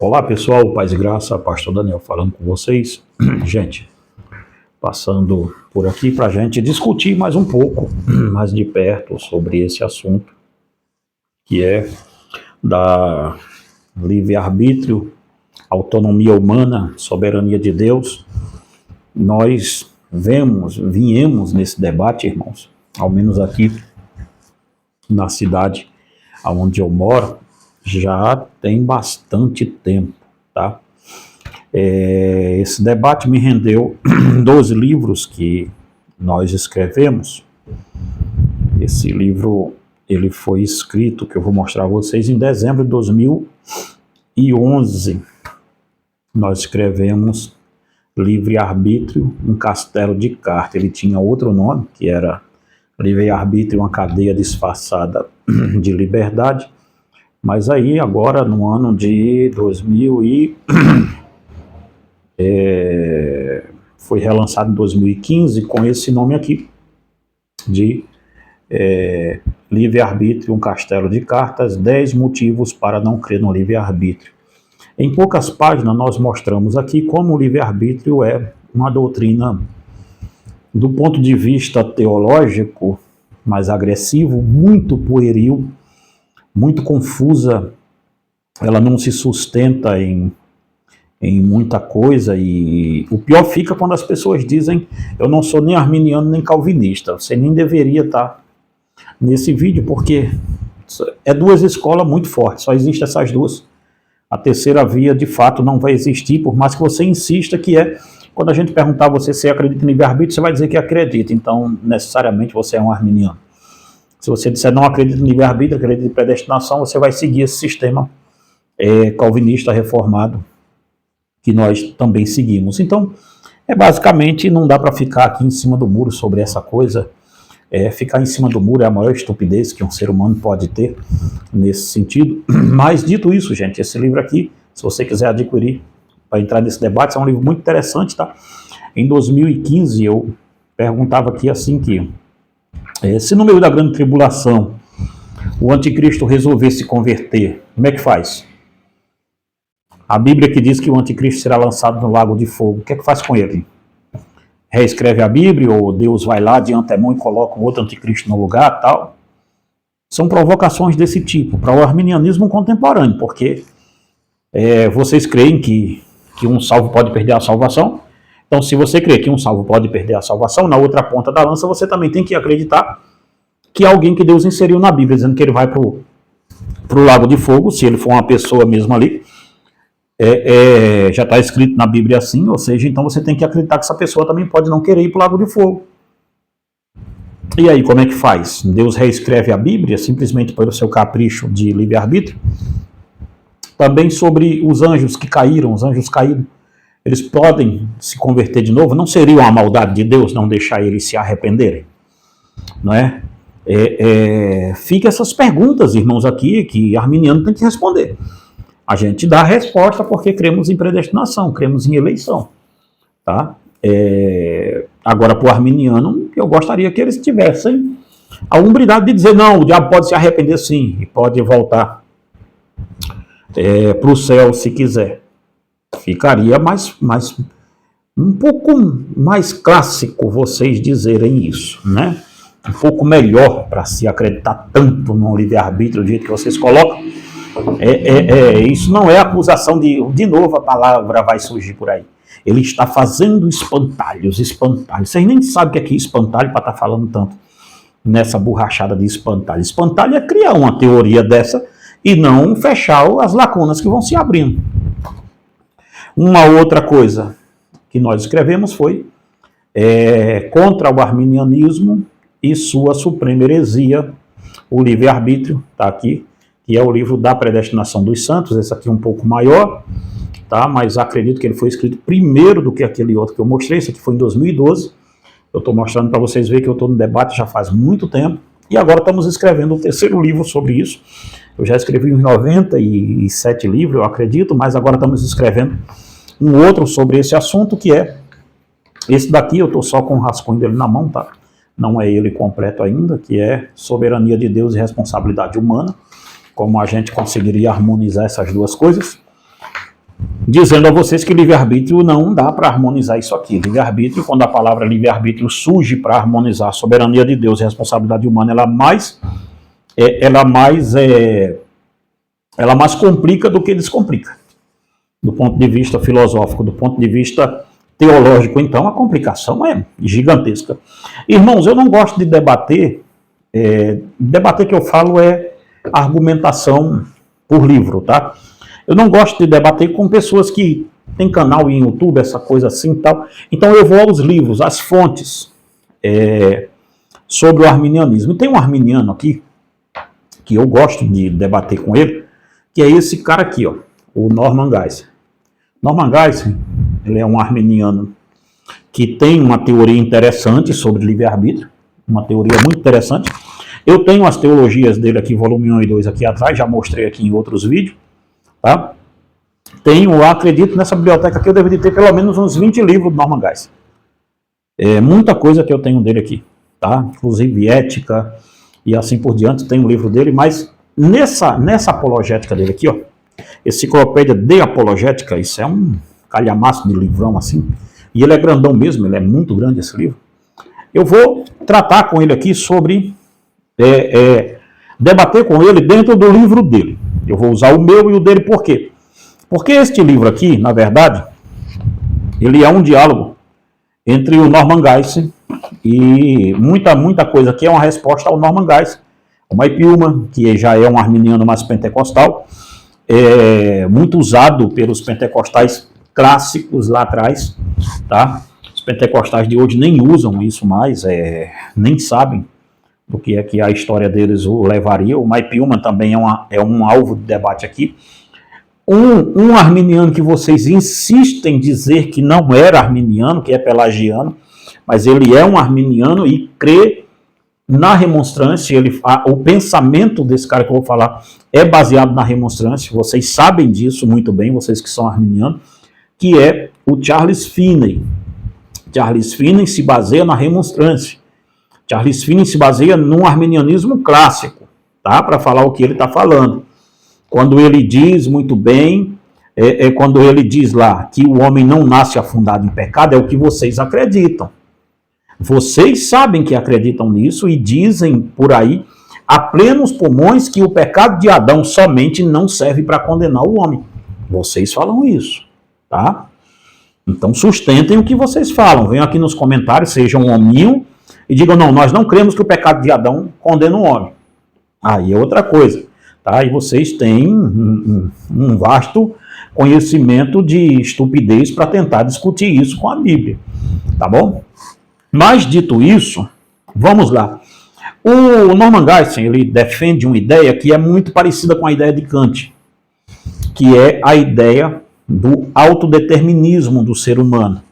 Olá pessoal, paz e graça, Pastor Daniel falando com vocês. Gente, passando por aqui para a gente discutir mais um pouco, mais de perto, sobre esse assunto, que é da livre-arbítrio, autonomia humana, soberania de Deus. Nós viemos nesse debate, irmãos, ao menos aqui na cidade onde eu moro, já tem bastante tempo, tá? Esse debate me rendeu 12 livros que nós escrevemos. Esse livro, ele foi escrito, que eu vou mostrar a vocês, em dezembro de 2011. Nós escrevemos Livre-Arbítrio, um Castelo de Carta. Ele tinha outro nome, que era Livre-Arbítrio, uma cadeia disfarçada de liberdade. Mas aí, agora, no ano de 2000 foi relançado em 2015 com esse nome aqui, de Livre-Arbítrio, um Castelo de Cartas, 10 motivos para não crer no livre-arbítrio. Em poucas páginas nós mostramos aqui como o livre-arbítrio é uma doutrina, do ponto de vista teológico, mais agressivo, muito pueril, muito confusa. Ela não se sustenta em muita coisa, e o pior fica quando as pessoas dizem: eu não sou nem arminiano nem calvinista. Você nem deveria estar nesse vídeo, porque é duas escolas muito fortes, só existem essas duas. A terceira via, de fato, não vai existir, por mais que você insista que quando a gente perguntar a você se acredita em livre-arbítrio, você vai dizer que acredita, então necessariamente você é um arminiano. Se você disser não acredita em livre-arbítrio, acredita em predestinação, você vai seguir esse sistema calvinista reformado, que nós também seguimos. Então, basicamente, não dá para ficar aqui em cima do muro sobre essa coisa. Ficar em cima do muro é a maior estupidez que um ser humano pode ter nesse sentido. Mas, dito isso, gente, esse livro aqui, se você quiser adquirir para entrar nesse debate, é um livro muito interessante, tá? Em 2015, eu perguntava aqui assim que, se no meio da grande tribulação o anticristo resolver se converter, como é que faz? A Bíblia que diz que o anticristo será lançado no lago de fogo, o que é que faz com ele? Reescreve a Bíblia, ou Deus vai lá de antemão e coloca um outro anticristo no lugar, tal? São provocações desse tipo, para o arminianismo contemporâneo, porque vocês creem que um salvo pode perder a salvação. Então, se você crê que um salvo pode perder a salvação, na outra ponta da lança você também tem que acreditar que é alguém que Deus inseriu na Bíblia, dizendo que ele vai para o lago de fogo, se ele for uma pessoa mesmo ali. Já está escrito na Bíblia assim, ou seja, então você tem que acreditar que essa pessoa também pode não querer ir para o lago de fogo. E aí, como é que faz? Deus reescreve a Bíblia simplesmente pelo seu capricho de livre-arbítrio? Também sobre os anjos que caíram, os anjos caídos, eles podem se converter de novo? Não seria uma maldade de Deus não deixar eles se arrependerem? Não é? Fica essas perguntas, irmãos, aqui, que arminiano tem que responder. A gente dá a resposta porque cremos em predestinação, cremos em eleição. Tá? Agora, para o arminiano, eu gostaria que eles tivessem a hombridade de dizer: não, o diabo pode se arrepender sim, e pode voltar para o céu se quiser. Ficaria um pouco mais clássico vocês dizerem isso, né? Um pouco melhor para se acreditar tanto no livre-arbítrio do jeito que vocês colocam. Isso não é acusação de novo, a palavra vai surgir por aí. Ele está fazendo espantalhos. Vocês nem sabem o que é espantalho para estar falando tanto nessa borrachada de espantalho. Espantalho é criar uma teoria dessa e não fechar as lacunas que vão se abrindo. Uma outra coisa que nós escrevemos foi contra o arminianismo e sua suprema heresia, o livre-arbítrio, está aqui, que é o livro da predestinação dos santos. Esse aqui é um pouco maior, tá? Mas acredito que ele foi escrito primeiro do que aquele outro que eu mostrei. Esse aqui foi em 2012. Eu estou mostrando para vocês verem que eu estou no debate já faz muito tempo. E agora estamos escrevendo o terceiro livro sobre isso. Eu já escrevi uns 97 livros, eu acredito, mas agora estamos escrevendo um outro sobre esse assunto, que é esse daqui. Eu estou só com o rascunho dele na mão, tá? Não é ele completo ainda, que é Soberania de Deus e Responsabilidade Humana. Como a gente conseguiria harmonizar essas duas coisas. dizendo a vocês que livre-arbítrio não dá para harmonizar isso aqui. Livre-arbítrio, quando a palavra livre-arbítrio surge para harmonizar a soberania de Deus e a responsabilidade humana, ela mais complica do que descomplica. Do ponto de vista filosófico, do ponto de vista teológico, então, a complicação é gigantesca. Irmãos, eu não gosto de debater, debater que eu falo é argumentação por livro, tá? Eu não gosto de debater com pessoas que têm canal em YouTube, essa coisa assim e tal. Então eu vou aos livros, às fontes sobre o arminianismo. E tem um arminiano aqui, que eu gosto de debater com ele, que é esse cara aqui, ó, o Norman Geisler. Norman Geisler, ele é um arminiano que tem uma teoria interessante sobre livre-arbítrio, uma teoria muito interessante. Eu tenho as teologias dele aqui, volume 1 e 2 aqui atrás, já mostrei aqui em outros vídeos. Tá? Acredito nessa biblioteca aqui, eu deveria ter pelo menos uns 20 livros do Norman Geisler. Muita coisa que eu tenho dele aqui, tá? Inclusive ética e assim por diante, tem um livro dele, mas nessa apologética dele aqui, ó, Enciclopédia de Apologética, isso é um calhamaço de livrão assim, e ele é grandão mesmo, ele é muito grande esse livro. Eu vou tratar com ele aqui sobre, debater com ele dentro do livro dele. Eu vou usar o meu e o dele, por quê? Porque este livro aqui, na verdade, ele é um diálogo entre o Norman Geisler e muita coisa aqui é uma resposta ao Norman Geisler. O Mike Hillman, que já é um arminiano mais pentecostal, muito usado pelos pentecostais clássicos lá atrás, tá? Os pentecostais de hoje nem usam isso mais, nem sabem do que é que a história deles o levaria. O Mike Hillman também é um alvo de debate aqui. Um arminiano que vocês insistem em dizer que não era arminiano, que é pelagiano, mas ele é um arminiano e crê na remonstrância. O pensamento desse cara que eu vou falar é baseado na remonstrância, vocês sabem disso muito bem, vocês que são arminianos, que é o Charles Finney. Charles Finney se baseia na remonstrância. Charles Finney se baseia num arminianismo clássico, tá? Para falar o que ele está falando. Quando ele diz muito bem, quando ele diz lá que o homem não nasce afundado em pecado, é o que vocês acreditam. Vocês sabem que acreditam nisso e dizem por aí, a plenos pulmões, que o pecado de Adão somente não serve para condenar o homem. Vocês falam isso, tá? Então sustentem o que vocês falam. Venham aqui nos comentários, sejam hominho, e digam, não, nós não cremos que o pecado de Adão condena o homem. Aí é outra coisa. Tá? E vocês têm um vasto conhecimento de estupidez para tentar discutir isso com a Bíblia. Tá bom? Mas dito isso, vamos lá. O Norman Geisler, ele defende uma ideia que é muito parecida com a ideia de Kant, que é a ideia do autodeterminismo do ser humano,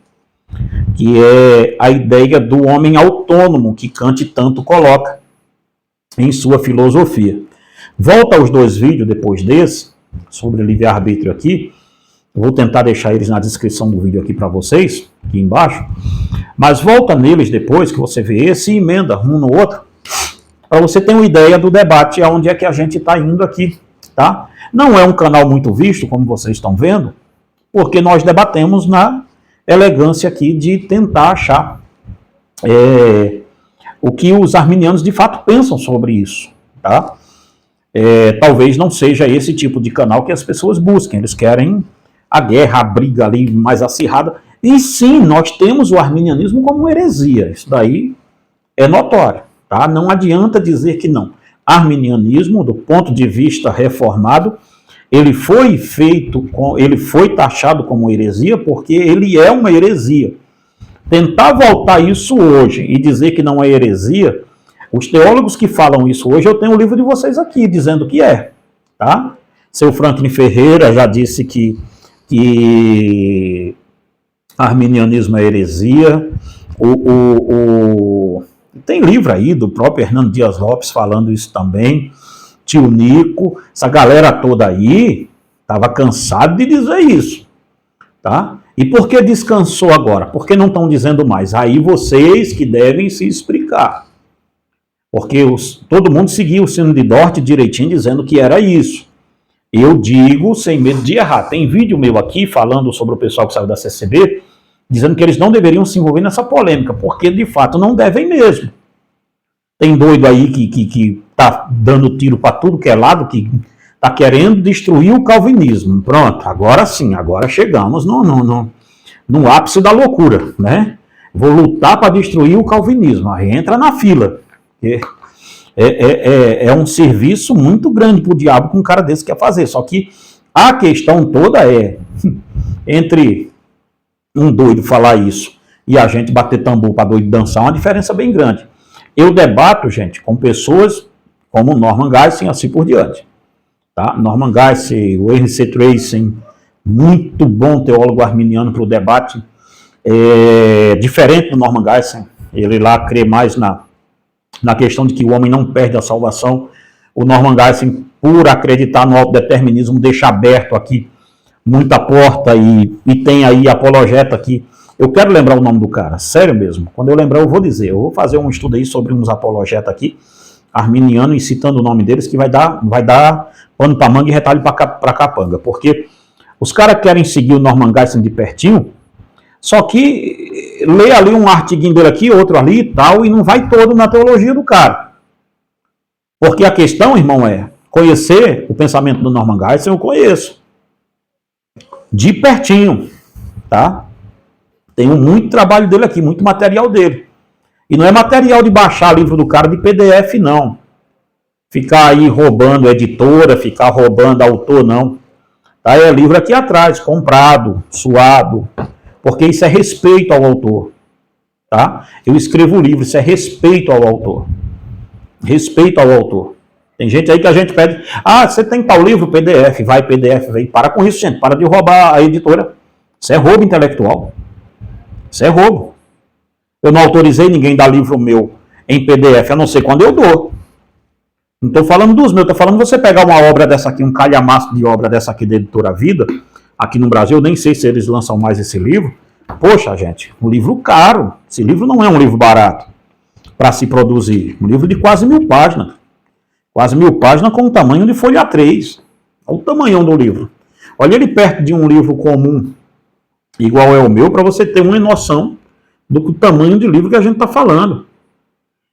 que é a ideia do homem autônomo que Kant tanto coloca em sua filosofia. Volta aos 2 vídeos depois desse, sobre livre-arbítrio aqui. Eu vou tentar deixar eles na descrição do vídeo aqui para vocês, aqui embaixo. Mas volta neles depois, que você vê esse e emenda um no outro, para você ter uma ideia do debate, aonde é que a gente está indo aqui, tá? Não é um canal muito visto, como vocês estão vendo, porque nós debatemos na elegância aqui de tentar achar o que os arminianos de fato pensam sobre isso, tá? Talvez não seja esse tipo de canal que as pessoas busquem, eles querem a guerra, a briga ali mais acirrada, e sim, nós temos o arminianismo como heresia, isso daí é notório, tá? Não adianta dizer que não. Arminianismo, do ponto de vista reformado, ele foi taxado como heresia porque ele é uma heresia. Tentar voltar isso hoje e dizer que não é heresia, os teólogos que falam isso hoje, eu tenho o livro de vocês aqui, dizendo que é, tá? Seu Franklin Ferreira já disse que arminianismo é heresia. Tem livro aí do próprio Hernando Dias Lopes falando isso também. Tio Nico, essa galera toda aí estava cansado de dizer isso, tá? E por que descansou agora? Por que não estão dizendo mais? Aí vocês que devem se explicar. Porque todo mundo seguia o sino de Dort direitinho dizendo que era isso. Eu digo sem medo de errar. Tem vídeo meu aqui falando sobre o pessoal que saiu da CCB, dizendo que eles não deveriam se envolver nessa polêmica, porque de fato não devem mesmo. Tem doido aí que tá dando tiro para tudo que é lado, que tá querendo destruir o calvinismo. Pronto, agora sim, agora chegamos no ápice da loucura, né? Vou lutar para destruir o calvinismo. Aí entra na fila. É um serviço muito grande para o diabo que um cara desse quer fazer. Só que a questão toda é, entre um doido falar isso e a gente bater tambor para doido dançar, uma diferença bem grande. Eu debato, gente, com pessoas como Norman Geisler, assim por diante. Tá? Norman Geisler, o R.C. Tracy, muito bom teólogo arminiano para o debate, diferente do Norman Geisler. Ele lá crê mais na questão de que o homem não perde a salvação. O Norman Geisler, por acreditar no autodeterminismo, deixa aberto aqui muita porta e tem aí apologeta aqui. Eu quero lembrar o nome do cara, sério mesmo. Quando eu lembrar eu vou dizer. Eu vou fazer um estudo aí sobre uns apologetas aqui, arminiano, e citando o nome deles, que vai dar pano para manga e retalho para capanga. Porque os caras querem seguir o Norman Geisler de pertinho, só que lê ali um artiguinho dele aqui, outro ali e tal, e não vai todo na teologia do cara. Porque a questão, irmão, é conhecer o pensamento do Norman Geisler, eu conheço. De pertinho, tá? Tenho muito trabalho dele aqui, muito material dele. E não é material de baixar livro do cara de PDF, não. Ficar aí roubando editora, ficar roubando autor, não. Tá? É livro aqui atrás, comprado, suado, porque isso é respeito ao autor. Tá? Eu escrevo o livro, isso é respeito ao autor. Respeito ao autor. Tem gente aí que a gente pede, você tem tal livro, PDF, vai PDF, vem. Para com isso, gente, para de roubar a editora. Isso é roubo intelectual. Isso é roubo. Eu não autorizei ninguém a dar livro meu em PDF, a não ser quando eu dou. Não estou falando dos meus, estou falando você pegar uma obra dessa aqui, um calhamaço de obra dessa aqui da Editora Vida, aqui no Brasil, eu nem sei se eles lançam mais esse livro. Poxa, gente, um livro caro. Esse livro não é um livro barato para se produzir. Um livro de quase 1000 páginas. Quase 1000 páginas com o tamanho de folha A3. Olha o tamanhão do livro. Olha ele perto de um livro comum, igual é o meu, para você ter uma noção do tamanho de livro que a gente está falando.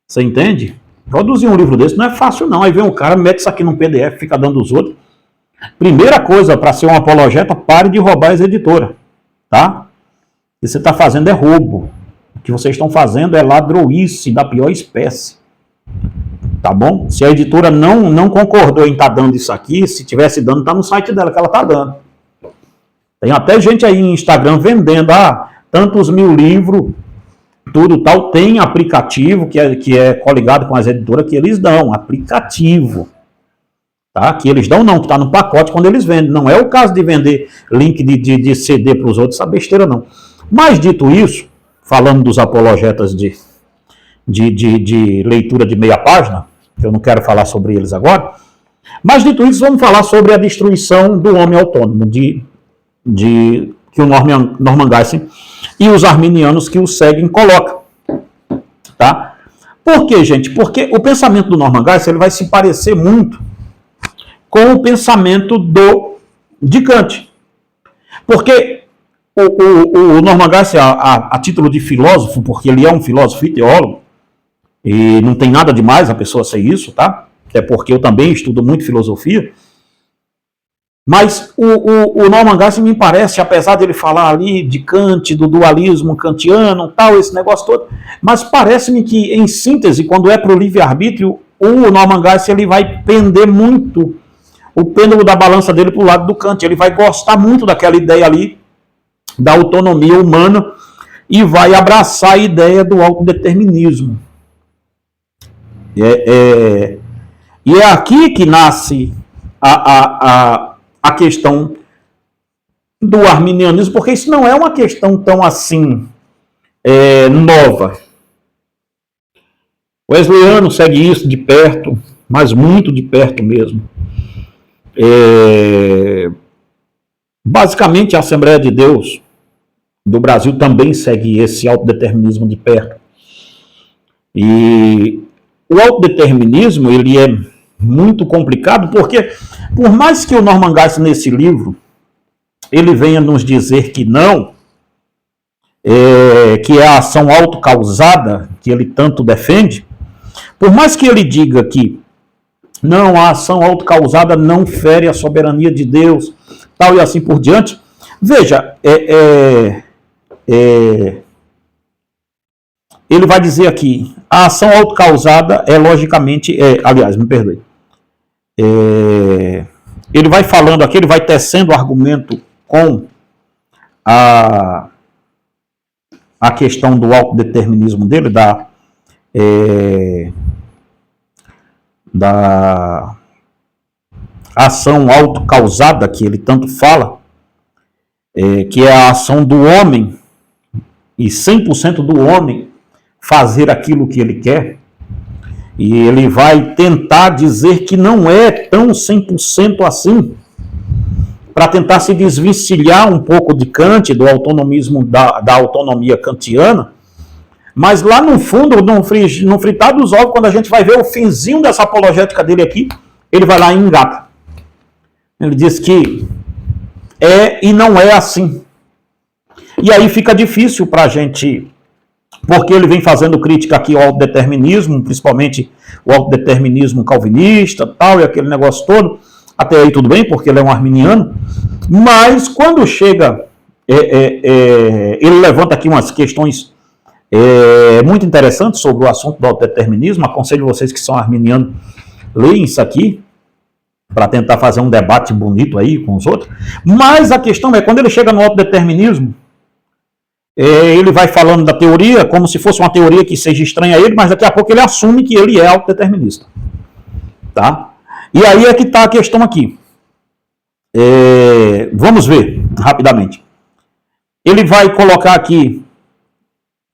Você entende? Produzir um livro desse não é fácil, não. Aí vem um cara, mete isso aqui num PDF, fica dando os outros. Primeira coisa, para ser um apologeta, pare de roubar as editoras. Tá? O que você está fazendo é roubo. O que vocês estão fazendo é ladroice da pior espécie. Tá bom? Se a editora não concordou em estar dando isso aqui, se tivesse dando, está no site dela que ela está dando. Tem até gente aí em Instagram vendendo, tantos 1000 livros, tudo tal. Tem aplicativo que é coligado com as editoras que eles dão, aplicativo. Tá? Que eles dão não, que está no pacote quando eles vendem. Não é o caso de vender link de CD para os outros, essa besteira não. Mas dito isso, falando dos apologetas de leitura de meia página, que eu não quero falar sobre eles agora, mas dito isso, vamos falar sobre a destruição do homem autônomo, que o Norman Geisler e os arminianos que o seguem colocam. Tá? Por quê, gente? Porque o pensamento do Norman Geisler ele vai se parecer muito com o pensamento de Kant. Porque o Norman Geisler, a título de filósofo, porque ele é um filósofo e teólogo, e não tem nada demais a pessoa ser isso, tá? Até porque eu também estudo muito filosofia. Mas o Norman Geisler me parece, apesar de ele falar ali de Kant, do dualismo kantiano, tal, esse negócio todo, mas parece-me que, em síntese, quando é para o livre-arbítrio, o Norman Geisler ele vai pender muito o pêndulo da balança dele para o lado do Kant. Ele vai gostar muito daquela ideia ali da autonomia humana e vai abraçar a ideia do autodeterminismo. E é aqui que nasce a questão do arminianismo, porque isso não é uma questão tão assim nova. O wesleyano segue isso de perto, mas muito de perto mesmo. Basicamente, a Assembleia de Deus do Brasil também segue esse autodeterminismo de perto. E o autodeterminismo, ele é muito complicado, porque por mais que o Norman Geisler nesse livro ele venha nos dizer que não, que é a ação autocausada que ele tanto defende, por mais que ele diga que não, a ação autocausada não fere a soberania de Deus, tal e assim por diante, veja, ele vai dizer aqui, a ação autocausada é logicamente, aliás, me perdoe, ele vai falando aqui, ele vai tecendo o argumento com a questão do autodeterminismo dele, da ação autocausada que ele tanto fala, que é a ação do homem, e 100% do homem fazer aquilo que ele quer, e ele vai tentar dizer que não é tão 100% assim, para tentar se desvencilhar um pouco de Kant, do autonomismo, da autonomia kantiana, mas lá no fundo, no fritar dos ovos, quando a gente vai ver o finzinho dessa apologética dele aqui, ele vai lá e engata. Ele diz que é e não é assim. E aí fica difícil para a gente, porque ele vem fazendo crítica aqui ao autodeterminismo, principalmente o autodeterminismo calvinista, tal, e aquele negócio todo. Até aí tudo bem, porque ele é um arminiano, mas quando chega, ele levanta aqui umas questões muito interessantes sobre o assunto do autodeterminismo. Aconselho vocês que são arminianos, leem isso aqui, para tentar fazer um debate bonito aí com os outros. Mas a questão é, quando ele chega no autodeterminismo, ele vai falando da teoria como se fosse uma teoria que seja estranha a ele, mas daqui a pouco ele assume que ele é autodeterminista. Tá? E aí é que está a questão aqui. Vamos ver rapidamente. Ele vai colocar aqui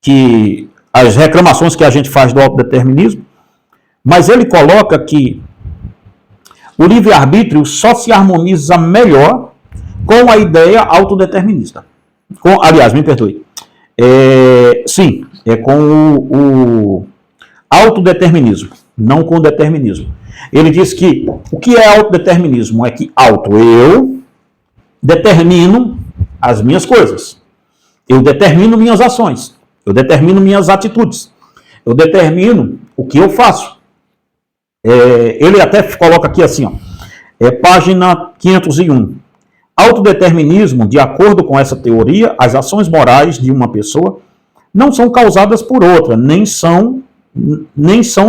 que as reclamações que a gente faz do autodeterminismo, mas ele coloca que o livre-arbítrio só se harmoniza melhor com a ideia autodeterminista. Aliás, me perdoe. Sim, é com o autodeterminismo, não com o determinismo. Ele diz que o que é autodeterminismo? É que eu determino as minhas coisas. Eu determino minhas ações. Eu determino minhas atitudes. Eu determino o que eu faço. Ele até coloca aqui assim, ó, página 501. Autodeterminismo, de acordo com essa teoria, as ações morais de uma pessoa não são causadas por outra, nem são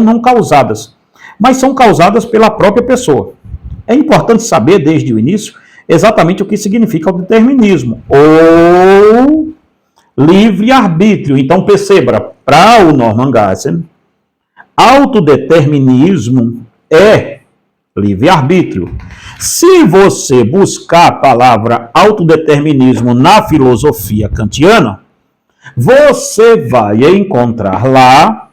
não causadas, mas são causadas pela própria pessoa. É importante saber, desde o início, exatamente o que significa o determinismo, ou livre-arbítrio. Então, perceba, para o Norman Geisler, autodeterminismo é livre-arbítrio. Se você buscar a palavra autodeterminismo na filosofia kantiana, você vai encontrar lá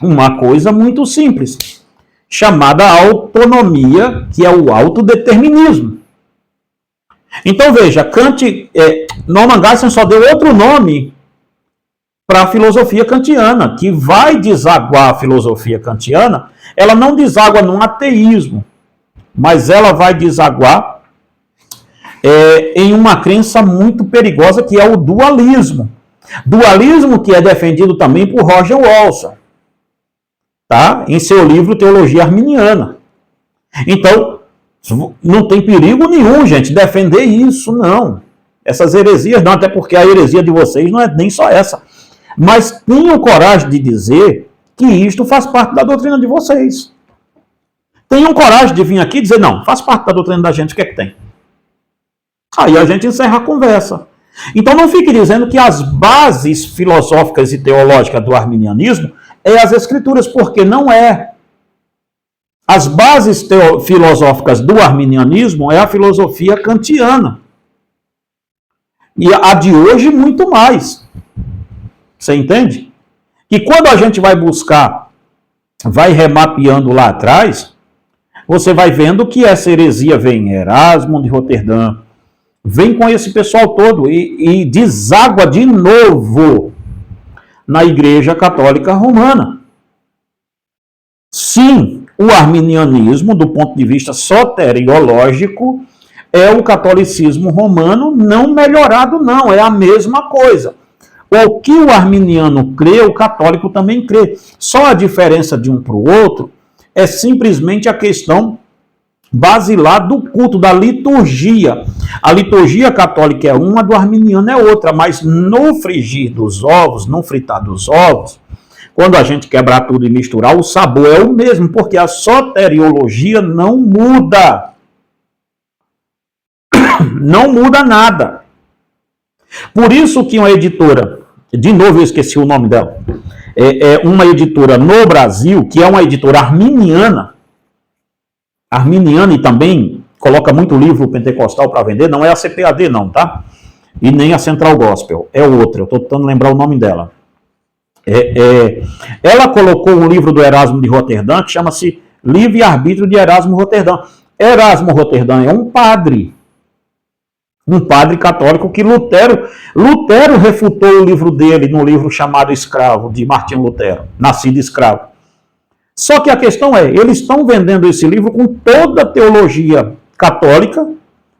uma coisa muito simples, chamada autonomia, que é o autodeterminismo. Então veja, Norman Geisler só deu outro nome para a filosofia kantiana, que vai desaguar a filosofia kantiana. Ela não deságua num ateísmo, mas ela vai desaguar em uma crença muito perigosa, que é o dualismo. Dualismo que é defendido também por Roger Walson, tá? Em seu livro Teologia Arminiana. Então, não tem perigo nenhum, gente, defender isso, não. Essas heresias não, até porque a heresia de vocês não é nem só essa. Mas tenham coragem de dizer que isto faz parte da doutrina de vocês. Tenham coragem de vir aqui e dizer, não, faz parte da doutrina da gente, o que é que tem? Aí a gente encerra a conversa. Então não fique dizendo que as bases filosóficas e teológicas do arminianismo é as escrituras, porque não é. As bases filosóficas do arminianismo é a filosofia kantiana. E a de hoje muito mais. Você entende? Que quando a gente vai buscar, vai remapeando lá atrás, você vai vendo que essa heresia vem Erasmo de Roterdã, vem com esse pessoal todo e deságua de novo na Igreja Católica Romana. Sim, o arminianismo, do ponto de vista soteriológico, é o catolicismo romano não melhorado, não, é a mesma coisa. O que o arminiano crê, o católico também crê. Só a diferença de um para o outro é simplesmente a questão basilar do culto, da liturgia. A liturgia católica é uma, do arminiano é outra, mas no frigir dos ovos, no fritar dos ovos, quando a gente quebrar tudo e misturar, o sabor é o mesmo, porque a soteriologia não muda. Não muda nada. Por isso que uma editora, de novo eu esqueci o nome dela, é uma editora no Brasil, que é uma editora arminiana e também coloca muito livro pentecostal para vender, não é a CPAD não, tá? E nem a Central Gospel, é outra, eu estou tentando lembrar o nome dela. Ela colocou um livro do Erasmo de Roterdã que chama-se Livre-Arbítrio de Erasmo Roterdã. Erasmo Roterdã é um padre católico que Lutero refutou o livro dele no livro chamado Escravo, de Martinho Lutero, Nascido Escravo. Só que a questão é, eles estão vendendo esse livro com toda a teologia católica,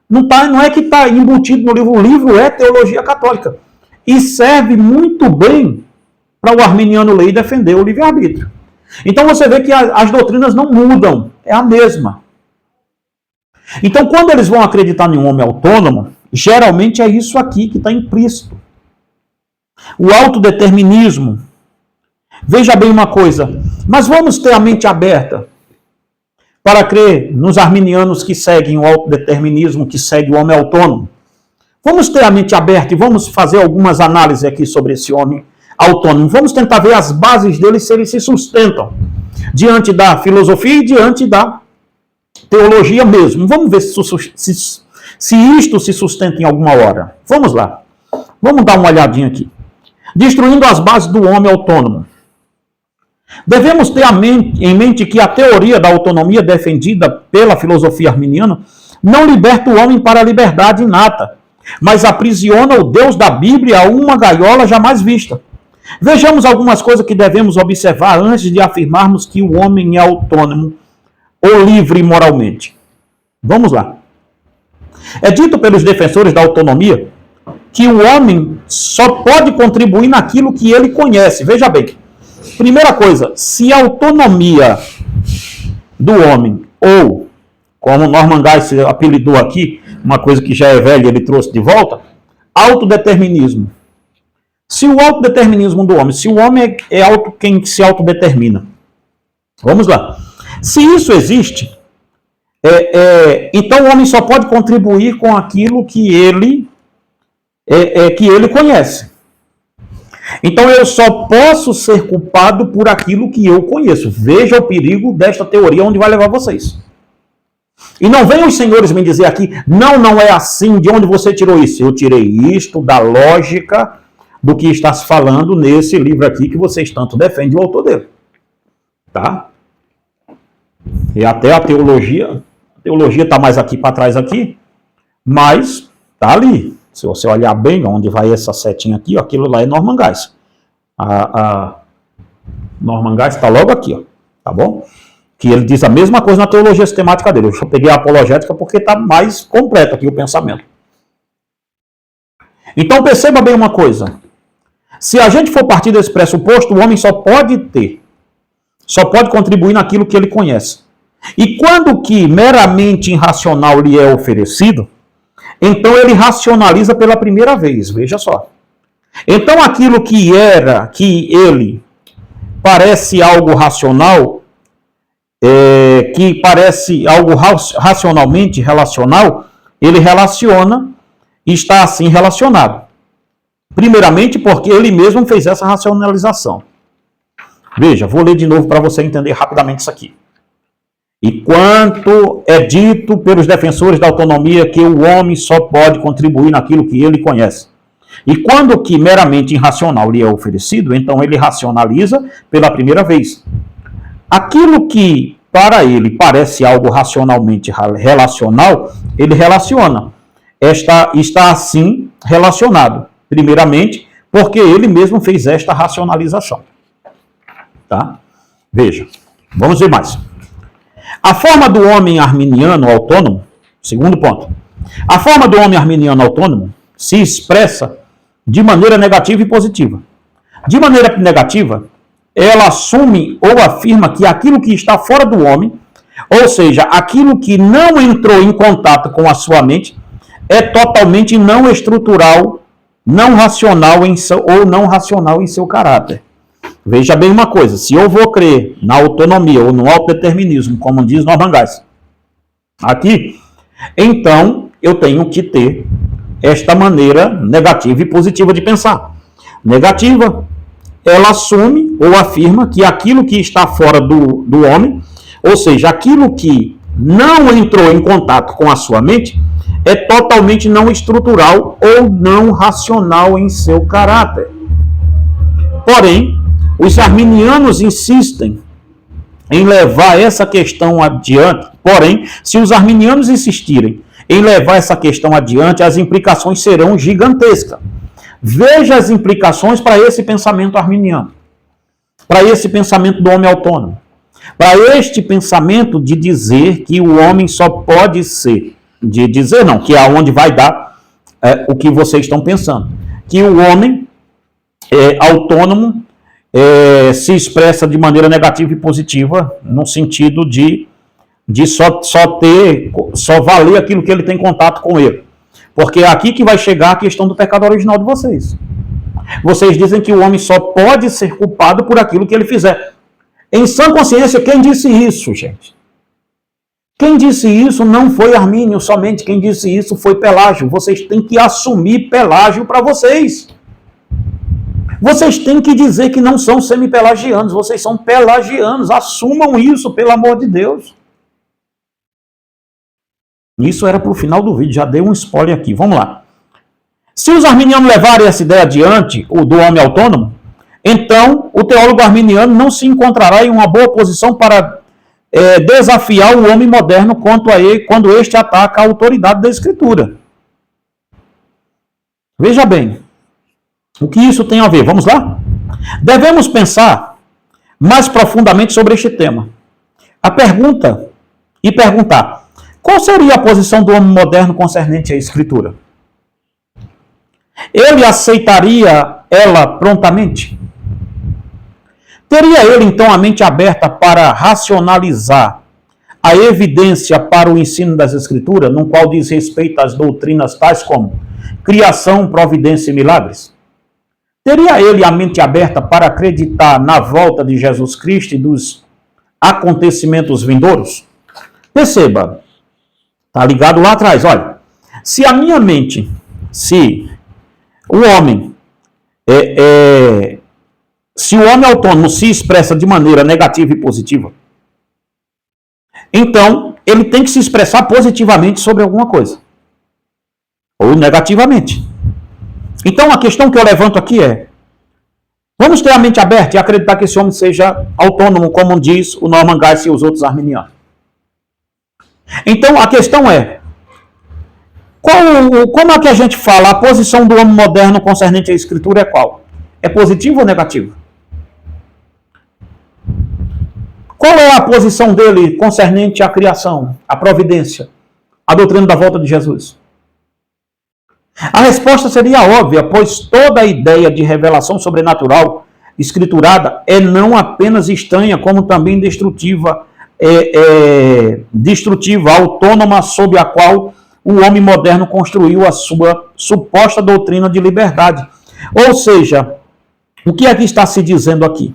não é que está embutido no livro, o livro é teologia católica, e serve muito bem para o arminiano ler e defender o livre-arbítrio. Então você vê que as doutrinas não mudam, é a mesma. Então, quando eles vão acreditar em um homem autônomo, geralmente é isso aqui que está implícito. O autodeterminismo. Veja bem uma coisa, mas vamos ter a mente aberta para crer nos arminianos que seguem o autodeterminismo, que seguem o homem autônomo. Vamos ter a mente aberta e vamos fazer algumas análises aqui sobre esse homem autônomo. Vamos tentar ver as bases dele, se eles se sustentam diante da filosofia e diante da teologia mesmo. Vamos ver se isto se sustenta em alguma hora. Vamos lá. Vamos dar uma olhadinha aqui. Destruindo as bases do homem autônomo. Devemos ter em mente que a teoria da autonomia defendida pela filosofia arminiana não liberta o homem para a liberdade inata, mas aprisiona o Deus da Bíblia a uma gaiola jamais vista. Vejamos algumas coisas que devemos observar antes de afirmarmos que o homem é autônomo ou livre moralmente. Vamos lá. É dito pelos defensores da autonomia que o homem só pode contribuir naquilo que ele conhece. Veja bem, primeira coisa, se a autonomia do homem, ou, como Norman Geisel apelidou aqui, uma coisa que já é velha, ele trouxe de volta, autodeterminismo. Se o autodeterminismo do homem, se o homem é quem se autodetermina. Vamos lá. Se isso existe, então o homem só pode contribuir com aquilo que ele conhece. Então eu só posso ser culpado por aquilo que eu conheço. Veja o perigo desta teoria onde vai levar vocês. E não venham os senhores me dizer aqui, não é assim, de onde você tirou isso? Eu tirei isto da lógica do que está se falando nesse livro aqui que vocês tanto defendem o autor dele. Tá? E até a teologia está mais aqui para trás aqui, mas está ali. Se você olhar bem onde vai essa setinha aqui, ó, aquilo lá é Norman Geisel. Norman Geisel está logo aqui, ó, tá bom? Que ele diz a mesma coisa na teologia sistemática dele. Eu só peguei a apologética porque está mais completo aqui o pensamento. Então perceba bem uma coisa. Se a gente for partir desse pressuposto, o homem só pode contribuir naquilo que ele conhece. E quando que meramente irracional lhe é oferecido, então ele racionaliza pela primeira vez, veja só. Então aquilo que ele parece algo racional, que parece algo racionalmente relacional, ele relaciona e está assim relacionado. Primeiramente porque ele mesmo fez essa racionalização. Veja, vou ler de novo para você entender rapidamente isso aqui. E quanto é dito pelos defensores da autonomia que o homem só pode contribuir naquilo que ele conhece. E quando que meramente irracional lhe é oferecido, então ele racionaliza pela primeira vez. Aquilo que para ele parece algo racionalmente relacional, ele relaciona. Está assim relacionado. Primeiramente, porque ele mesmo fez esta racionalização. Tá? Veja, vamos ver mais. A forma do homem arminiano autônomo, segundo ponto, a forma do homem arminiano autônomo se expressa de maneira negativa e positiva. De maneira negativa, ela assume ou afirma que aquilo que está fora do homem, ou seja, aquilo que não entrou em contato com a sua mente, é totalmente não estrutural, não racional ou não racional em seu caráter. Veja bem uma coisa, se eu vou crer na autonomia ou no autodeterminismo, como diz Norman Geisler, aqui, então eu tenho que ter esta maneira negativa e positiva de pensar. Negativa, ela assume ou afirma que aquilo que está fora do homem, ou seja, aquilo que não entrou em contato com a sua mente, é totalmente não estrutural ou não racional em seu caráter. Porém, os arminianos insistem em levar essa questão adiante. Porém, se os arminianos insistirem em levar essa questão adiante, as implicações serão gigantescas. Veja as implicações para esse pensamento arminiano, para esse pensamento do homem autônomo, para este pensamento de dizer que o homem só pode ser, de dizer não, que é onde vai dar o que vocês estão pensando, que o homem autônomo se expressa de maneira negativa e positiva, no sentido de só valer aquilo que ele tem contato com ele. Porque é aqui que vai chegar a questão do pecado original de vocês. Vocês dizem que o homem só pode ser culpado por aquilo que ele fizer. Em sã consciência, quem disse isso, gente? Quem disse isso não foi Armínio somente, quem disse isso foi Pelágio. Vocês têm que assumir Pelágio para vocês. Vocês têm que dizer que não são semipelagianos, vocês são pelagianos. Assumam isso, pelo amor de Deus. Isso era para o final do vídeo, já dei um spoiler aqui. Vamos lá. Se os arminianos levarem essa ideia adiante, o do homem autônomo, então o teólogo arminiano não se encontrará em uma boa posição para desafiar o homem moderno quando este ataca a autoridade da Escritura. Veja bem, o que isso tem a ver? Vamos lá? Devemos pensar mais profundamente sobre este tema. Perguntar, qual seria a posição do homem moderno concernente à Escritura? Ele aceitaria ela prontamente? Teria ele, então, a mente aberta para racionalizar a evidência para o ensino das Escrituras, no qual diz respeito às doutrinas tais como criação, providência e milagres? Teria ele a mente aberta para acreditar na volta de Jesus Cristo e dos acontecimentos vindouros? Perceba, está ligado lá atrás, olha. Se a minha mente, se o homem autônomo se expressa de maneira negativa e positiva, então ele tem que se expressar positivamente sobre alguma coisa. Ou negativamente. Então a questão que eu levanto aqui é, vamos ter a mente aberta e acreditar que esse homem seja autônomo, como diz o Norman Geisler e os outros arminianos. Então a questão é, como é que a gente fala, a posição do homem moderno concernente à Escritura é qual? É positiva ou negativa? Qual é a posição dele concernente à criação, à providência, à doutrina da volta de Jesus? A resposta seria óbvia, pois toda a ideia de revelação sobrenatural escriturada é não apenas estranha, como também destrutiva, autônoma, sob a qual o homem moderno construiu a sua suposta doutrina de liberdade. Ou seja, o que aqui está se dizendo aqui?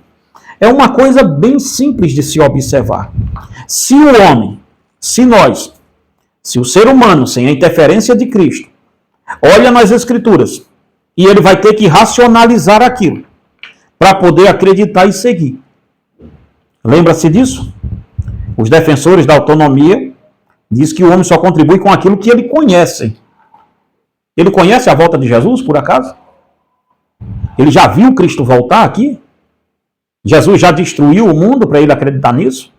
É uma coisa bem simples de se observar. Se o homem, se o ser humano, sem a interferência de Cristo, olha nas Escrituras e ele vai ter que racionalizar aquilo para poder acreditar e seguir. Lembra-se disso? Os defensores da autonomia dizem que o homem só contribui com aquilo que ele conhece. Ele conhece a volta de Jesus, por acaso? Ele já viu Cristo voltar aqui? Jesus já destruiu o mundo para ele acreditar nisso?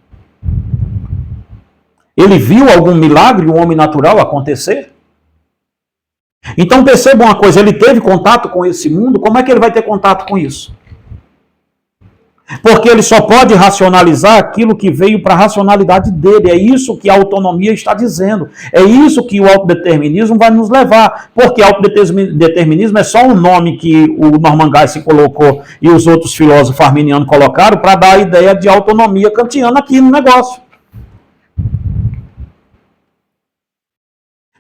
Ele viu algum milagre, um homem natural acontecer? Então percebam uma coisa, ele teve contato com esse mundo, como é que ele vai ter contato com isso? Porque ele só pode racionalizar aquilo que veio para a racionalidade dele. É isso que a autonomia está dizendo. É isso que o autodeterminismo vai nos levar. Porque autodeterminismo é só um nome que o Norman Geisel colocou e os outros filósofos arminianos colocaram para dar a ideia de autonomia kantiana aqui no negócio.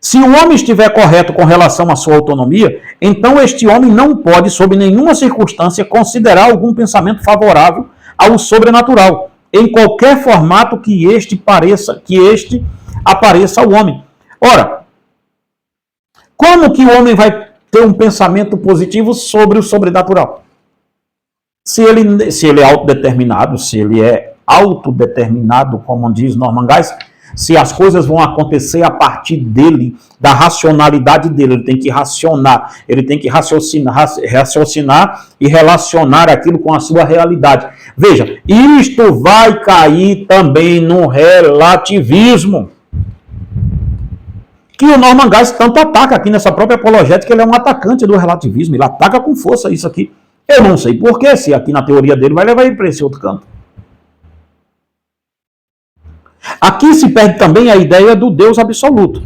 Se o homem estiver correto com relação à sua autonomia, então este homem não pode, sob nenhuma circunstância, considerar algum pensamento favorável ao sobrenatural, em qualquer formato que este apareça ao homem. Ora, como que o homem vai ter um pensamento positivo sobre o sobrenatural? Se ele é autodeterminado, como diz Norman Geisel, se as coisas vão acontecer a partir dele, da racionalidade dele, ele tem que racionar, ele tem que raciocinar e relacionar aquilo com a sua realidade. Veja, isto vai cair também no relativismo, que o Norman Geisel tanto ataca aqui nessa própria apologética, ele é um atacante do relativismo, ele ataca com força isso aqui. Eu não sei porquê, se aqui na teoria dele vai levar ele para esse outro campo. Aqui se perde também a ideia do Deus absoluto,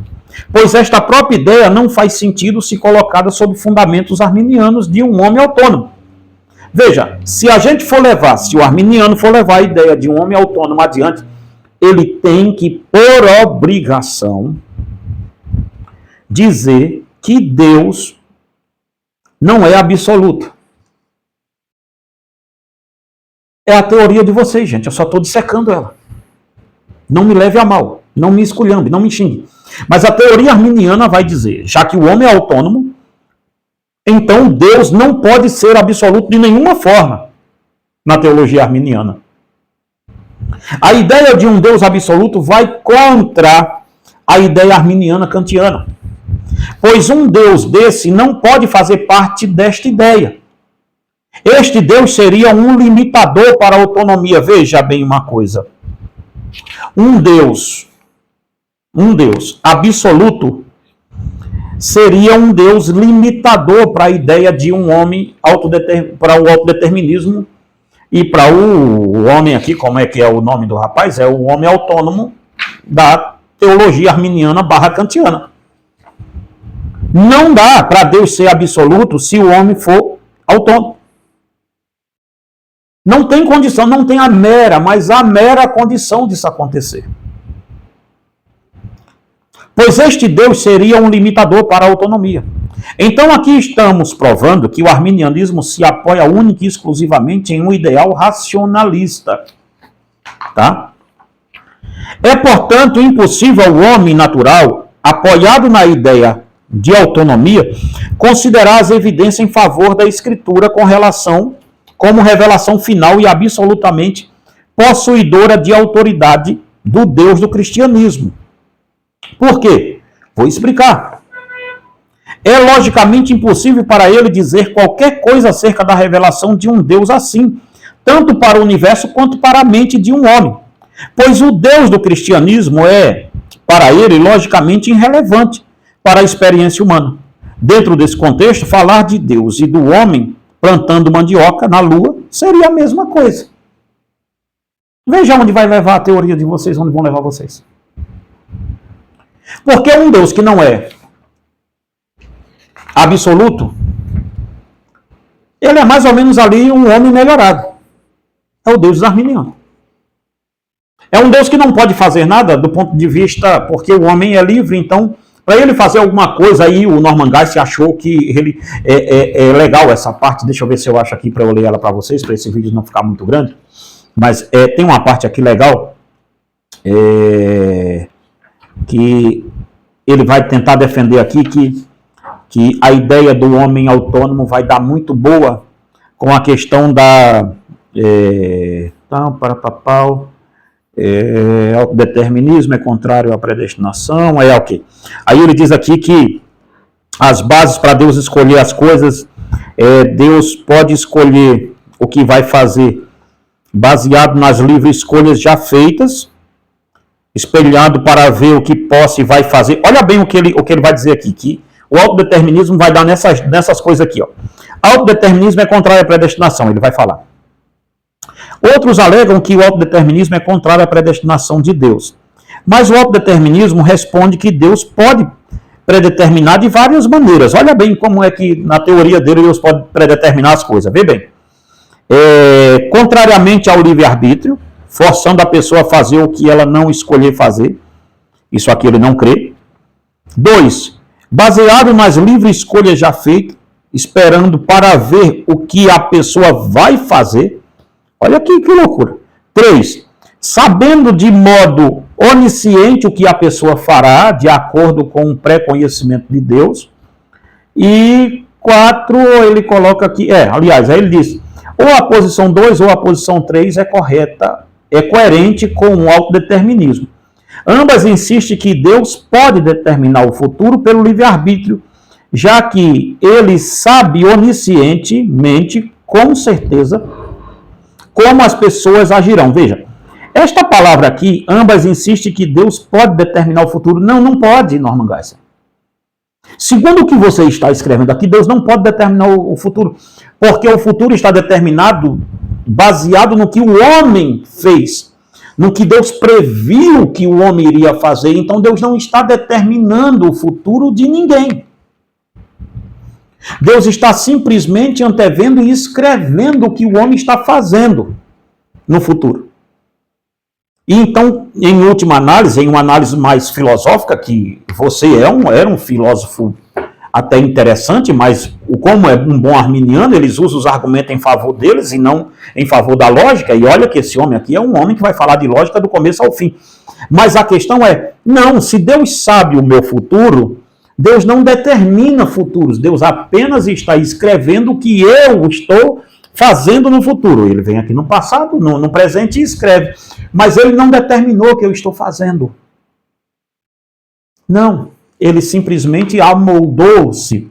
pois esta própria ideia não faz sentido se colocada sob fundamentos arminianos de um homem autônomo. Veja, se o arminiano for levar a ideia de um homem autônomo adiante, ele tem que, por obrigação, dizer que Deus não é absoluto. É a teoria de vocês, gente, eu só estou dissecando ela. Não me leve a mal, não me esculhambe, não me xingue. Mas a teoria arminiana vai dizer, já que o homem é autônomo, então Deus não pode ser absoluto de nenhuma forma na teologia arminiana. A ideia de um Deus absoluto vai contra a ideia arminiana kantiana. Pois um Deus desse não pode fazer parte desta ideia. Este Deus seria um limitador para a autonomia. Veja bem uma coisa. Um Deus absoluto seria um Deus limitador para a ideia de um homem para o autodeterminismo e para o homem aqui, como é que é o nome do rapaz? É o homem autônomo da teologia arminiana /kantiana. Não dá para Deus ser absoluto se o homem for autônomo. Não tem condição, não tem a mera condição disso acontecer. Pois este Deus seria um limitador para a autonomia. Então aqui estamos provando que o arminianismo se apoia única e exclusivamente em um ideal racionalista. Tá? É, portanto, impossível ao homem natural, apoiado na ideia de autonomia, considerar as evidências em favor da Escritura como revelação final e absolutamente possuidora de autoridade do Deus do cristianismo. Por quê? Vou explicar. É logicamente impossível para ele dizer qualquer coisa acerca da revelação de um Deus assim, tanto para o universo quanto para a mente de um homem. Pois o Deus do cristianismo é, para ele, logicamente irrelevante para a experiência humana. Dentro desse contexto, falar de Deus e do homem plantando mandioca na lua seria a mesma coisa. Veja onde vai levar a teoria de vocês, onde vão levar vocês. Porque um Deus que não é absoluto, ele é mais ou menos ali um homem melhorado. É o Deus arminiano. É um Deus que não pode fazer nada do ponto de vista, porque o homem é livre, então, para ele fazer alguma coisa, aí o Norman Geisel achou que ele é legal essa parte. Deixa eu ver se eu acho aqui para eu ler ela para vocês, para esse vídeo não ficar muito grande. Mas tem uma parte aqui legal que ele vai tentar defender aqui que a ideia do homem autônomo vai dar muito boa com a questão da autodeterminismo é contrário à predestinação, ok. Aí ele diz aqui que as bases para Deus escolher as coisas, Deus pode escolher o que vai fazer baseado nas livres escolhas já feitas, espelhado para ver o que possa e vai fazer. Olha bem o que ele vai dizer aqui, que o autodeterminismo vai dar nessas coisas aqui. Ó. Autodeterminismo é contrário à predestinação, ele vai falar. Outros alegam que o autodeterminismo é contrário à predestinação de Deus. Mas o autodeterminismo responde que Deus pode predeterminar de várias maneiras. Olha bem como é que, na teoria dele, Deus pode predeterminar as coisas. Vê bem. Contrariamente ao livre-arbítrio, forçando a pessoa a fazer o que ela não escolher fazer. Isso aqui ele não crê. 2. Baseado nas livres escolhas já feitas, esperando para ver o que a pessoa vai fazer. Olha aqui que loucura. 3. Sabendo de modo onisciente o que a pessoa fará, de acordo com o pré-conhecimento de Deus. E 4, ele coloca aqui, aliás, aí ele diz, ou a posição 2 ou a posição 3 é correta, é coerente com o autodeterminismo. Ambas insistem que Deus pode determinar o futuro pelo livre-arbítrio, já que ele sabe oniscientemente, com certeza, como as pessoas agirão. Veja, esta palavra aqui, ambas insistem que Deus pode determinar o futuro. Não pode, Norman Geisler. Segundo o que você está escrevendo aqui, Deus não pode determinar o futuro, porque o futuro está determinado baseado no que o homem fez, no que Deus previu que o homem iria fazer. Então Deus não está determinando o futuro de ninguém. Deus está simplesmente antevendo e escrevendo o que o homem está fazendo no futuro. E então, em última análise, em uma análise mais filosófica, que você era um filósofo até interessante, mas como é um bom arminiano, eles usam os argumentos em favor deles e não em favor da lógica. E olha que esse homem aqui é um homem que vai falar de lógica do começo ao fim. Mas a questão é, não, se Deus sabe o meu futuro, Deus não determina futuros, Deus apenas está escrevendo o que eu estou fazendo no futuro. Ele vem aqui no passado, no presente e escreve. Mas ele não determinou o que eu estou fazendo. Não. Ele simplesmente amoldou-se,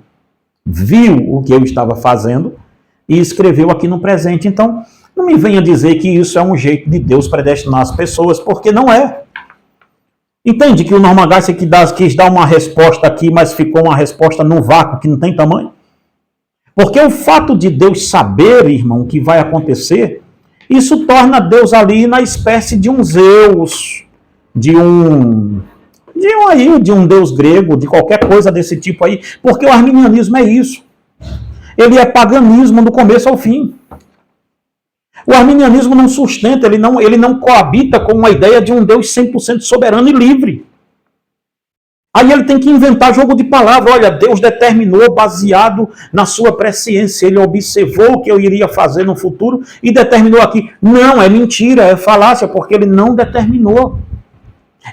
viu o que eu estava fazendo e escreveu aqui no presente. Então, não me venha dizer que isso é um jeito de Deus predestinar as pessoas, porque não é. Entende que o Norman Geisler quis dar uma resposta aqui, mas ficou uma resposta no vácuo que não tem tamanho? Porque o fato de Deus saber, irmão, o que vai acontecer, isso torna Deus ali na espécie de um Zeus, de um Deus grego, de qualquer coisa desse tipo aí, porque o arminianismo é isso. Ele é paganismo do começo ao fim. O arminianismo não sustenta, ele não coabita com a ideia de um Deus 100% soberano e livre. Aí ele tem que inventar jogo de palavras. Olha, Deus determinou baseado na sua presciência. Ele observou o que eu iria fazer no futuro e determinou aqui. Não, é mentira, é falácia, porque ele não determinou.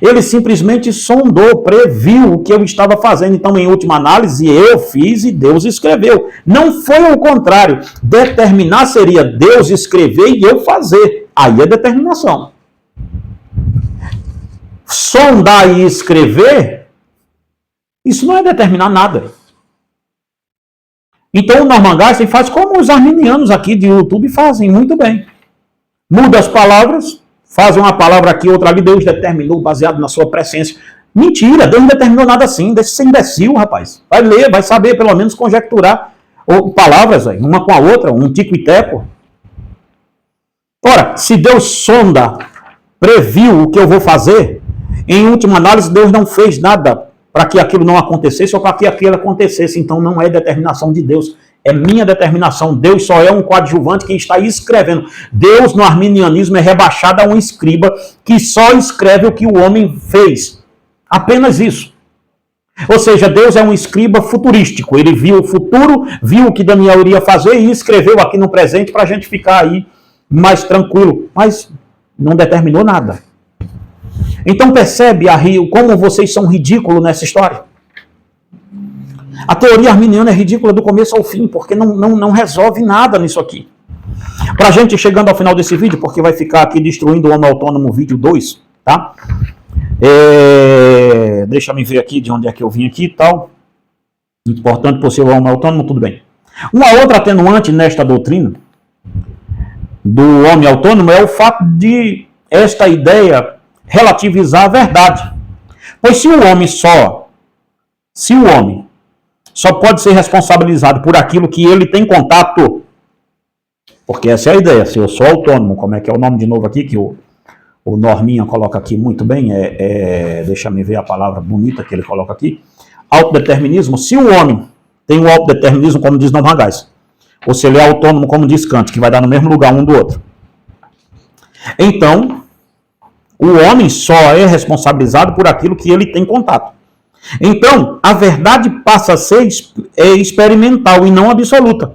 Ele simplesmente sondou, previu o que eu estava fazendo. Então, em última análise, eu fiz e Deus escreveu. Não foi o contrário. Determinar seria Deus escrever e eu fazer. Aí é determinação. Sondar e escrever, isso não é determinar nada. Então o Norman Geisler faz como os arminianos aqui de YouTube fazem muito bem. Muda as palavras, fazem uma palavra aqui, outra ali, Deus determinou baseado na sua presciência. Mentira, Deus não determinou nada assim, deixa ser imbecil, rapaz. Vai ler, vai saber pelo menos conjecturar palavras, uma com a outra, um tico e teco. Ora, se Deus sonda, previu o que eu vou fazer, em última análise Deus não fez nada para que aquilo não acontecesse ou para que aquilo acontecesse. Então não é determinação de Deus, é minha determinação. Deus só é um coadjuvante que está escrevendo. Deus no arminianismo é rebaixado a um escriba que só escreve o que o homem fez. Apenas isso. Ou seja, Deus é um escriba futurístico. Ele viu o futuro, viu o que Daniel iria fazer e escreveu aqui no presente para a gente ficar aí mais tranquilo. Mas não determinou nada. Então percebe, como vocês são ridículos nessa história? A teoria arminiana é ridícula do começo ao fim, porque não resolve nada nisso aqui. Para a gente chegando ao final desse vídeo, porque vai ficar aqui destruindo o homem autônomo vídeo 2, tá? Deixa eu ver aqui de onde é que eu vim aqui e tal. Importante por ser o homem autônomo, tudo bem. Uma outra atenuante nesta doutrina do homem autônomo é o fato de esta ideia relativizar a verdade. Pois se o homem só pode ser responsabilizado por aquilo que ele tem contato, Porque essa é a ideia. Se eu sou autônomo, como é que é o nome de novo aqui, que o Norminha coloca aqui muito bem, deixa me ver a palavra bonita que ele coloca aqui, autodeterminismo. Se o homem tem o autodeterminismo, como diz Novaes, ou se ele é autônomo, como diz Kant, que vai dar no mesmo lugar um do outro. Então, o homem só é responsabilizado por aquilo que ele tem contato. Então, a verdade passa a ser experimental e não absoluta.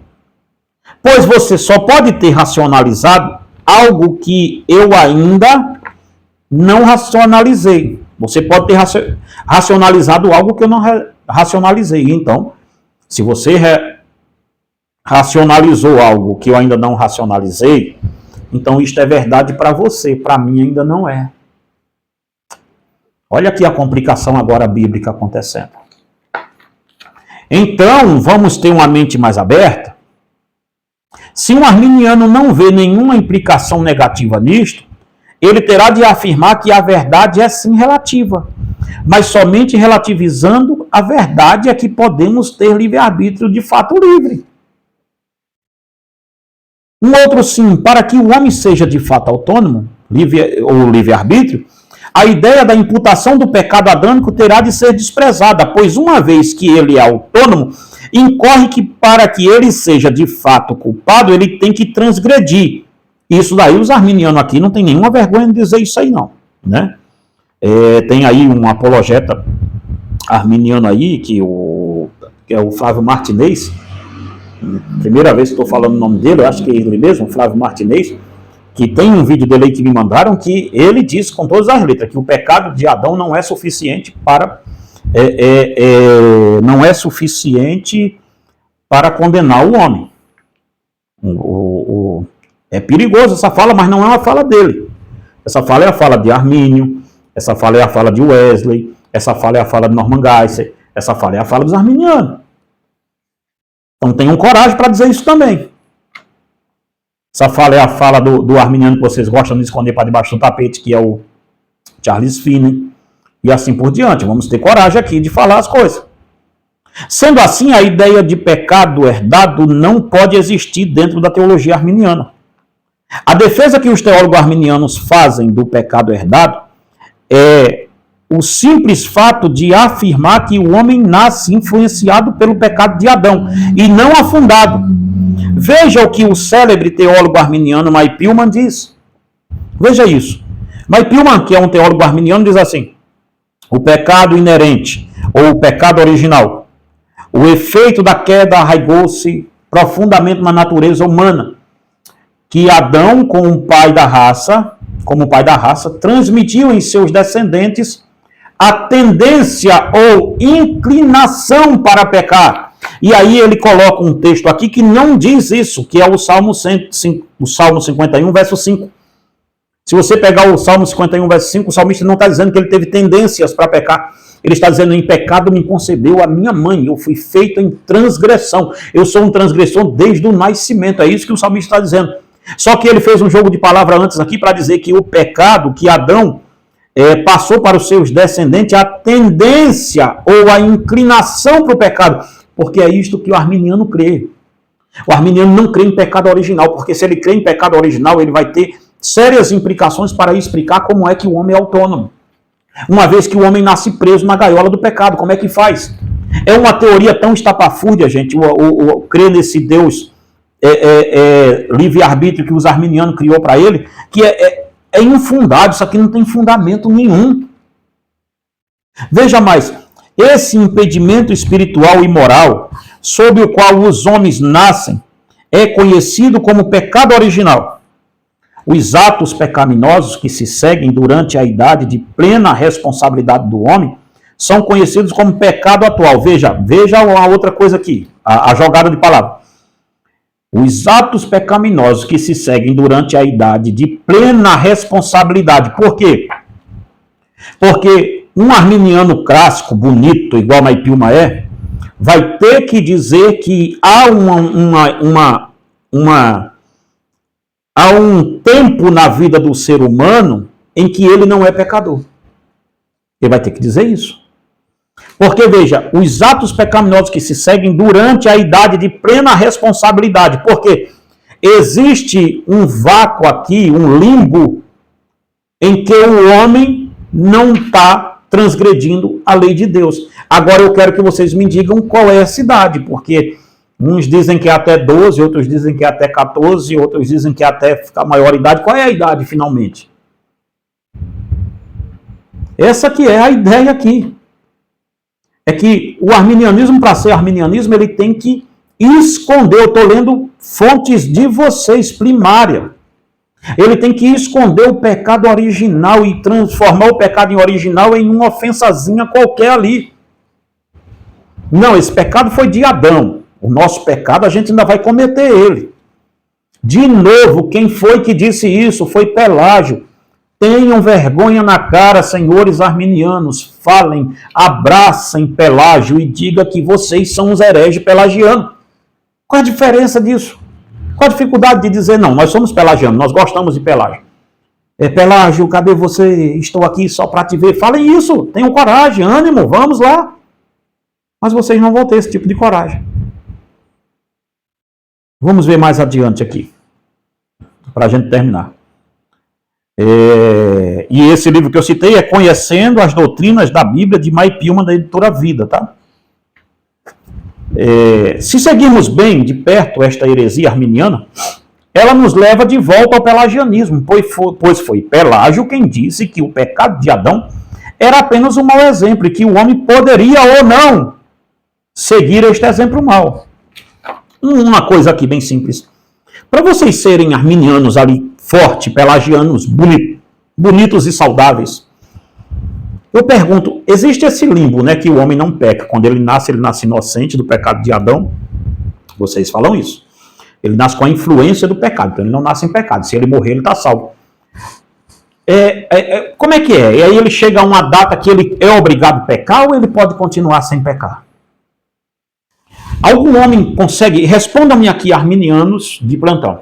Pois você só pode ter racionalizado algo que eu ainda não racionalizei. Você pode ter racionalizado algo que eu não racionalizei. Então, se você racionalizou algo que eu ainda não racionalizei, então isto é verdade para você, para mim ainda não é. Olha aqui a complicação agora bíblica acontecendo. Então, vamos ter uma mente mais aberta? Se um arminiano não vê nenhuma implicação negativa nisto, ele terá de afirmar que a verdade é sim relativa, mas somente relativizando a verdade é que podemos ter livre-arbítrio de fato livre. Um outro sim, para que o homem seja de fato autônomo, ou livre-arbítrio, a ideia da imputação do pecado adâmico terá de ser desprezada, pois uma vez que ele é autônomo, incorre que para que ele seja de fato culpado, ele tem que transgredir. Isso daí os arminianos aqui não tem nenhuma vergonha de dizer isso aí não, né? Tem aí um apologeta arminiano aí, que é o Flávio Martinez, primeira vez que estou falando o nome dele, eu acho que é ele mesmo, Flávio Martinez, que tem um vídeo dele aí que me mandaram, que ele diz com todas as letras que o pecado de Adão não é suficiente para condenar o homem. É perigoso essa fala, mas não é uma fala dele. Essa fala é a fala de Armínio, essa fala é a fala de Wesley, essa fala é a fala de Norman Geisler, essa fala é a fala dos arminianos. Então tenham coragem para dizer isso também. Essa fala é a fala do arminiano que vocês gostam de esconder para debaixo do tapete, que é o Charles Finney, e assim por diante. Vamos ter coragem aqui de falar as coisas. Sendo assim, a ideia de pecado herdado não pode existir dentro da teologia arminiana. A defesa que os teólogos arminianos fazem do pecado herdado é o simples fato de afirmar que o homem nasce influenciado pelo pecado de Adão e não afundado. Veja o que o célebre teólogo arminiano Mike Pillman diz. Veja isso. Mike Pillman, que é um teólogo arminiano, diz assim: o pecado inerente, ou o pecado original, o efeito da queda arraigou-se profundamente na natureza humana, que Adão, como pai da raça, transmitiu em seus descendentes a tendência ou inclinação para pecar. E aí ele coloca um texto aqui que não diz isso, que é o Salmo 51, verso 5. Se você pegar o Salmo 51, verso 5, o salmista não está dizendo que ele teve tendências para pecar. Ele está dizendo: em pecado me concebeu a minha mãe, eu fui feito em transgressão. Eu sou um transgressor desde o nascimento. É isso que o salmista está dizendo. Só que ele fez um jogo de palavra antes aqui para dizer que o pecado, que Adão passou para os seus descendentes, a tendência ou a inclinação para o pecado. Porque é isto que o arminiano crê. O arminiano não crê em pecado original, porque se ele crê em pecado original, ele vai ter sérias implicações para explicar como é que o homem é autônomo. Uma vez que o homem nasce preso na gaiola do pecado, como é que faz? É uma teoria tão estapafúrdia, gente, crer nesse Deus livre-arbítrio que os arminianos criou para ele, que é infundado, isso aqui não tem fundamento nenhum. Veja mais, esse impedimento espiritual e moral, sob o qual os homens nascem, é conhecido como pecado original. Os atos pecaminosos que se seguem durante a idade de plena responsabilidade do homem são conhecidos como pecado atual. Veja uma outra coisa aqui, a jogada de palavra. Os atos pecaminosos que se seguem durante a idade de plena responsabilidade. Por quê? Porque um arminiano clássico, bonito, igual Mike Pillman vai ter que dizer que há há um tempo na vida do ser humano em que ele não é pecador. Ele vai ter que dizer isso. Porque, veja, os atos pecaminosos que se seguem durante a idade de plena responsabilidade. Por quê? existe um vácuo aqui, um limbo, em que o homem não está transgredindo a lei de Deus. Agora eu quero que vocês me digam qual é essa idade, porque uns dizem que é até 12, outros dizem que é até 14, outros dizem que é até ficar maior idade. Qual é a idade, finalmente? Essa que é a ideia aqui. É que o arminianismo, para ser arminianismo, ele tem que esconder. Eu estou lendo fontes de vocês, primária. Ele tem que esconder o pecado original e transformar o pecado original em uma ofensazinha qualquer ali. Não, esse pecado foi de Adão. O nosso pecado, a gente ainda vai cometer ele. De novo, quem foi que disse isso? Foi Pelágio. Tenham vergonha na cara, senhores arminianos. Falem, abracem Pelágio e digam que vocês são os hereges pelagianos. Qual a diferença disso? Qual a dificuldade de dizer, não, nós somos pelagianos, nós gostamos de Pelágio. Pelágio, cadê você? Estou aqui só para te ver. Falem isso, tenham coragem, ânimo, vamos lá. Mas vocês não vão ter esse tipo de coragem. Vamos ver mais adiante aqui, para a gente terminar. E esse livro que eu citei é Conhecendo as Doutrinas da Bíblia, de Maipilma, da editora Vida, tá? Se seguirmos bem de perto esta heresia arminiana, ela nos leva de volta ao pelagianismo, pois foi Pelágio quem disse que o pecado de Adão era apenas um mau exemplo e que o homem poderia ou não seguir este exemplo mau. Uma coisa aqui bem simples. Para vocês serem arminianos ali, forte, pelagianos, bonitos e saudáveis, eu pergunto, existe esse limbo, né, que o homem não peca? Quando ele nasce inocente do pecado de Adão. Vocês falam isso. Ele nasce com a influência do pecado, então ele não nasce em pecado. Se ele morrer, ele está salvo. Como é que é? E aí ele chega a uma data que ele é obrigado a pecar ou ele pode continuar sem pecar? Algum homem consegue... Respondam-me aqui, arminianos de plantão.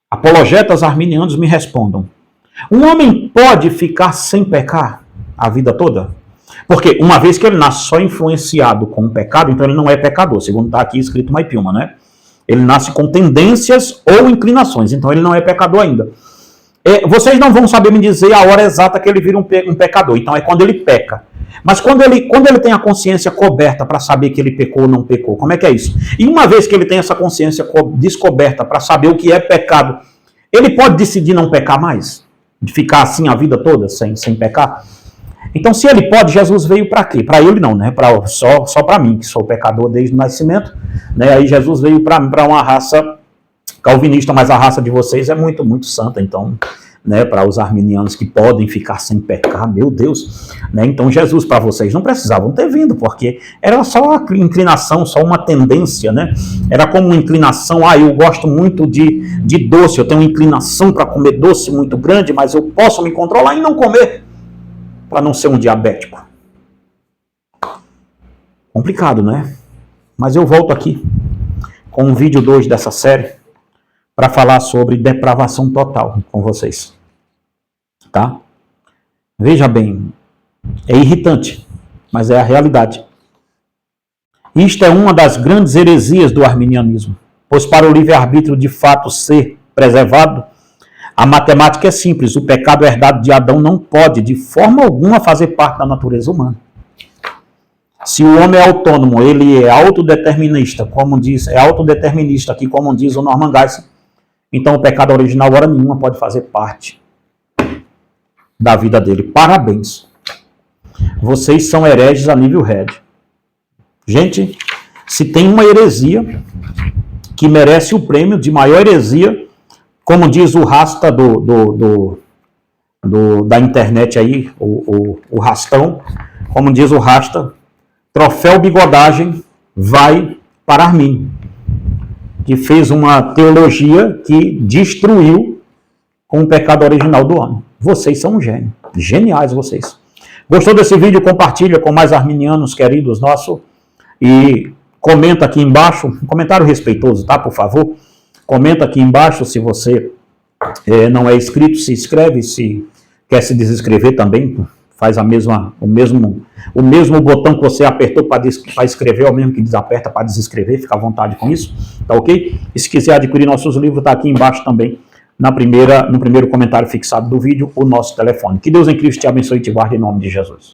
Apologetas arminianos, me respondam. Um homem pode ficar sem pecar a vida toda? Porque uma vez que ele nasce só influenciado com o pecado, então ele não é pecador, segundo está aqui escrito Maipilma, né? Ele nasce com tendências ou inclinações, então ele não é pecador ainda. Vocês não vão saber me dizer a hora exata que ele vira um pecador, então é quando ele peca. Mas quando ele tem a consciência coberta para saber que ele pecou ou não pecou, como é que é isso? E uma vez que ele tem essa consciência descoberta para saber o que é pecado, ele pode decidir não pecar mais? De ficar assim a vida toda, sem pecar? Então, se ele pode, Jesus veio para quê? Para ele não, né? Só para mim, que sou pecador desde o nascimento. Né? Aí Jesus veio para uma raça calvinista, mas a raça de vocês é muito, muito santa. Então, né, para os arminianos que podem ficar sem pecar, meu Deus. Né? Então, Jesus para vocês não precisavam ter vindo, porque era só uma inclinação, só uma tendência. Né? Era como uma inclinação, eu gosto muito de doce, eu tenho uma inclinação para comer doce muito grande, mas eu posso me controlar e não comer, para não ser um diabético. Complicado, né? Mas eu volto aqui com o vídeo 2 dessa série para falar sobre depravação total com vocês. Tá? Veja bem, é irritante, mas é a realidade. Isto é uma das grandes heresias do arminianismo, pois para o livre-arbítrio de fato ser preservado, a matemática é simples, o pecado herdado de Adão não pode, de forma alguma, fazer parte da natureza humana. Se o homem é autônomo, ele é autodeterminista, aqui, como diz o Norman Geisler, então o pecado original, hora nenhuma, pode fazer parte da vida dele. Parabéns. Vocês são hereges a nível red. Gente, se tem uma heresia que merece o prêmio de maior heresia, como diz o Rasta da internet aí, o Rastão, como diz o Rasta, troféu bigodagem vai para Armínio, que fez uma teologia que destruiu com o pecado original do homem. Vocês são um gênio, geniais vocês. Gostou desse vídeo? Compartilha com mais arminianos queridos nossos e comenta aqui embaixo, um comentário respeitoso, tá, por favor? Comenta aqui embaixo se você não é inscrito, se inscreve, se quer se desinscrever também, faz o mesmo botão que você apertou para escrever, é o mesmo que desaperta para desescrever, fica à vontade com isso, tá ok? E se quiser adquirir nossos livros, tá aqui embaixo também, no primeiro comentário fixado do vídeo, o nosso telefone. Que Deus em Cristo te abençoe e te guarde em nome de Jesus.